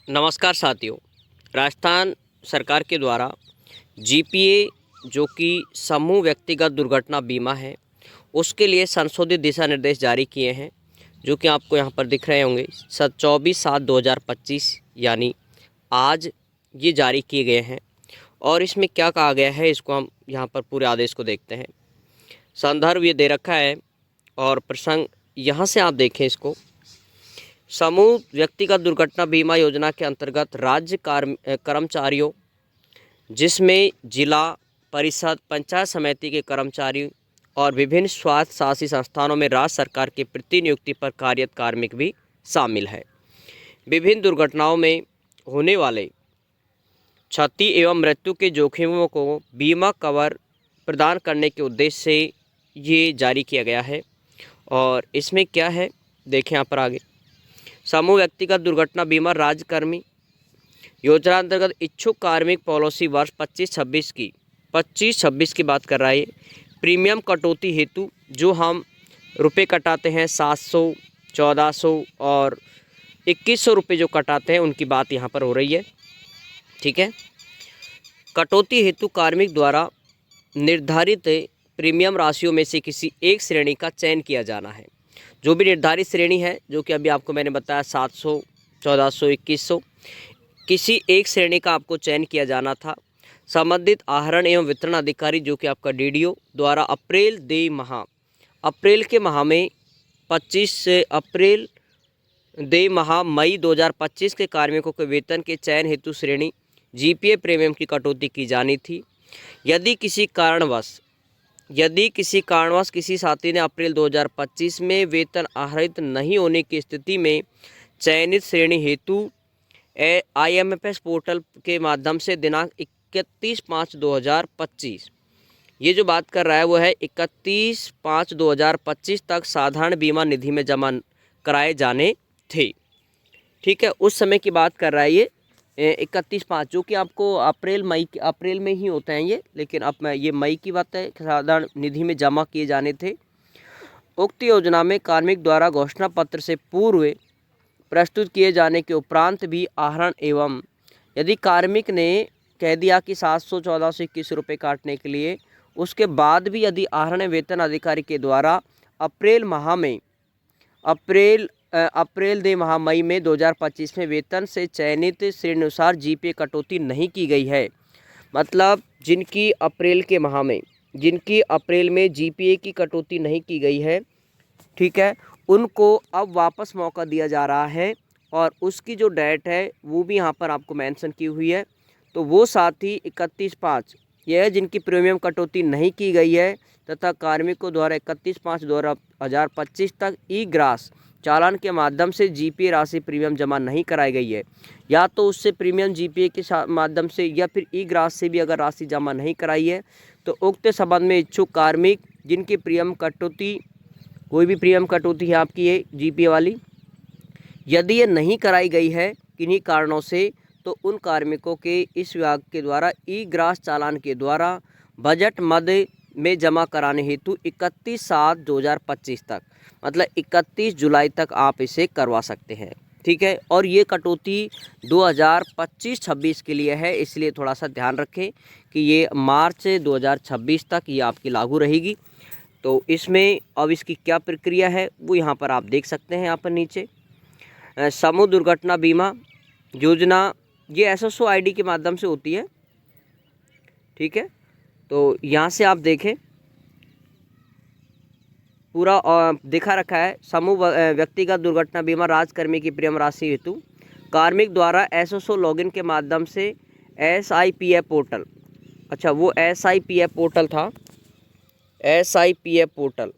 नमस्कार साथियों। राजस्थान सरकार के द्वारा जीपीए जो कि समूह व्यक्तिगत दुर्घटना बीमा है, उसके लिए संशोधित दिशा निर्देश जारी किए हैं, जो कि आपको यहाँ पर दिख रहे होंगे। 24/7/2025 यानी आज ये जारी किए गए हैं। और इसमें क्या कहा गया है, इसको हम यहाँ पर पूरे आदेश को देखते हैं। संदर्भ ये दे रखा है और प्रसंग यहाँ से आप देखें इसको। समूह व्यक्तिगत दुर्घटना बीमा योजना के अंतर्गत राज्य कर्मचारियों, जिसमें जिला परिषद, पंचायत समिति के कर्मचारी और विभिन्न स्वायत्त शासी संस्थानों में राज्य सरकार की प्रतिनियुक्ति पर कार्यरत कार्मिक भी शामिल है। विभिन्न दुर्घटनाओं में होने वाले क्षति एवं मृत्यु के जोखिमों को बीमा कवर प्रदान करने के उद्देश्य से ये जारी किया गया है। और इसमें क्या है, देखें यहाँ पर आगे। समूह व्यक्तिगत दुर्घटना बीमा राज्य कर्मी योजना अंतर्गत इच्छुक कार्मिक पॉलिसी वर्ष 25-26 की बात कर रहा है। प्रीमियम कटौती हेतु जो हम रुपए कटाते हैं 700, 1400 और 2100 रुपये जो कटाते हैं, उनकी बात यहाँ पर हो रही है। ठीक है। कटौती हेतु कार्मिक द्वारा निर्धारित प्रीमियम राशियों में से किसी एक श्रेणी का चयन किया जाना है। जो भी निर्धारित श्रेणी है, जो कि अभी आपको मैंने बताया 700, 1400, 2100, किसी एक श्रेणी का आपको चयन किया जाना था। संबंधित आहरण एवं वितरण अधिकारी जो कि आपका डीडीओ द्वारा अप्रैल के माह में 25 से अप्रैल माह मई 2025 के कार्मिकों के वेतन के चयन हेतु श्रेणी जीपीए प्रीमियम की कटौती की जानी थी। यदि किसी कारणवश किसी साथी ने अप्रैल 2025 में वेतन आहरित नहीं होने की स्थिति में चयनित श्रेणी हेतु IMFS पोर्टल के माध्यम से दिनांक 31/5/2025, ये जो बात कर रहा है वो है 31/5/2025 तक साधारण बीमा निधि में जमा कराए जाने थे। ठीक है, उस समय की बात कर रहा है ये 31/5, जो कि आपको अप्रैल में ही होते हैं ये, लेकिन अब मैं ये मई की बात है, साधारण निधि में जमा किए जाने थे। उक्त योजना में कार्मिक द्वारा घोषणा पत्र से पूर्व प्रस्तुत किए जाने के उपरांत भी आहरण एवं यदि कार्मिक ने कह दिया कि 700, 1400, 2100 रुपये काटने के लिए, उसके बाद भी यदि आहरण वेतन अधिकारी के द्वारा अप्रैल माह मई में 2025 में वेतन से चयनित श्रेणी अनुसार जीपीए कटौती नहीं की गई है, मतलब जिनकी अप्रैल में जीपीए की कटौती नहीं की गई है, ठीक है, उनको अब वापस मौका दिया जा रहा है। और उसकी जो डेट है वो भी यहाँ पर आपको मेंशन की हुई है। तो वो साथी 31/5 यह है जिनकी प्रीमियम कटौती नहीं की गई है तथा कार्मिकों द्वारा 31/5/2025 तक ई ग्रास चालान के माध्यम से जीपीए राशि प्रीमियम जमा नहीं कराई गई है, या तो उससे प्रीमियम जीपीए के माध्यम से या फिर ई ग्रास से भी अगर राशि जमा नहीं कराई है, तो उक्त संबंध में इच्छुक कार्मिक जिनकी प्रीमियम कटौती, कोई भी प्रीमियम कटौती है आपकी ये जीपीए वाली, यदि ये नहीं कराई गई है किन्हीं कारणों से, तो उन कार्मिकों के इस विभाग के द्वारा ई ग्रास चालान के द्वारा बजट मद में जमा कराने हेतु 31/7/2025 तक, मतलब 31 जुलाई तक आप इसे करवा सकते हैं। ठीक है, और ये कटौती 2025-26 के लिए है, इसलिए थोड़ा सा ध्यान रखें कि ये मार्च 2026 तक ये आपकी लागू रहेगी। तो इसमें अब इसकी क्या प्रक्रिया है वो यहाँ पर आप देख सकते हैं। यहाँ पर नीचे समूह दुर्घटना बीमा योजना ये SSO ID के माध्यम से होती है। ठीक है, तो यहाँ से आप देखें पूरा दिखा रखा है। समूह व्यक्तिगत दुर्घटना बीमा राज्यकर्मी की प्रीमियम राशि हेतु कार्मिक द्वारा SSO लॉगिन के माध्यम से SIPF पोर्टल, अच्छा वो SIPF पोर्टल था, SIPF पोर्टल,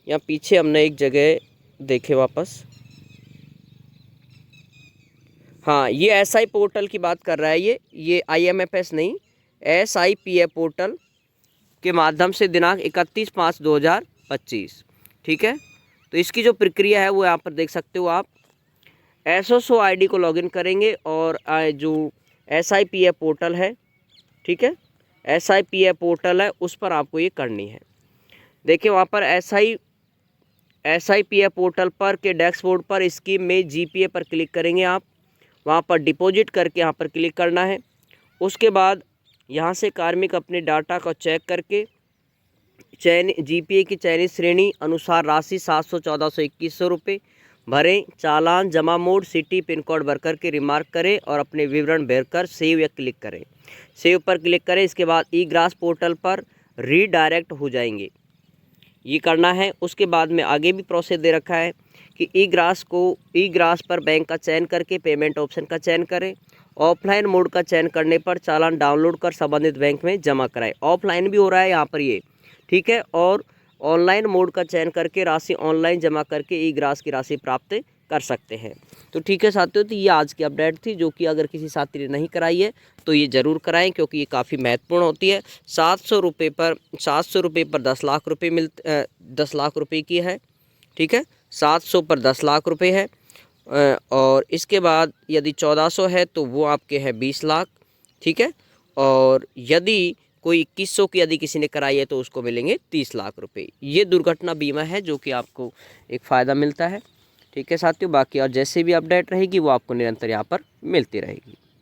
यहाँ पीछे हमने एक जगह देखे वापस, हाँ ये SI पोर्टल की बात कर रहा है ये IMFS नहीं, SIPF पोर्टल के माध्यम से दिनांक 31/5/2025। ठीक है, तो इसकी जो प्रक्रिया है वो यहाँ पर देख सकते हो आप। SSO ID को लॉगिन करेंगे और जो SIPF पोर्टल है, ठीक है, SIPF पोर्टल है उस पर आपको ये करनी है। देखिए वहाँ पर SIPF पोर्टल पर के डैशबोर्ड पर स्कीम में जीपीए पर क्लिक करेंगे आप। वहाँ पर डिपॉजिट करके यहाँ पर क्लिक करना है। उसके बाद यहाँ से कार्मिक अपने डाटा को चेक करके जीपीए की चयनित श्रेणी अनुसार राशि 714-2100 रुपये भरें। चालान जमा मोड सिटी पिन कोड भर कर के रिमार्क करें और अपने विवरण भरकर सेव या क्लिक करें। सेव पर क्लिक करें। इसके बाद ई ग्रास पोर्टल पर रीडायरेक्ट हो जाएंगे, ये करना है। उसके बाद में आगे भी प्रोसेस दे रखा है कि ई ग्रास पर बैंक का चयन करके पेमेंट ऑप्शन का चयन करें। ऑफलाइन मोड का चयन करने पर चालान डाउनलोड कर संबंधित बैंक में जमा कराएं। ऑफलाइन भी हो रहा है यहाँ पर ये, ठीक है। और ऑनलाइन मोड का चयन करके राशि ऑनलाइन जमा करके ई ग्रास की राशि प्राप्त कर सकते हैं। तो ठीक है साथियों, तो ये आज की अपडेट थी, जो कि अगर किसी साथी ने नहीं कराई है तो ये ज़रूर कराएं, क्योंकि ये काफ़ी महत्वपूर्ण होती है। 700 रुपये पर 10 लाख रुपये 10 लाख रुपये की है, ठीक है। 700 पर 10 लाख रुपये है। और इसके बाद यदि 1400 है तो वो आपके हैं 20 लाख, ठीक है। और यदि कोई 2100 की यदि किसी ने कराई है तो उसको मिलेंगे 30 लाख रुपए। ये दुर्घटना बीमा है जो कि आपको एक फ़ायदा मिलता है, ठीक है साथियों। बाकी और जैसे भी अपडेट रहेगी वो आपको निरंतर यहाँ पर मिलती रहेगी।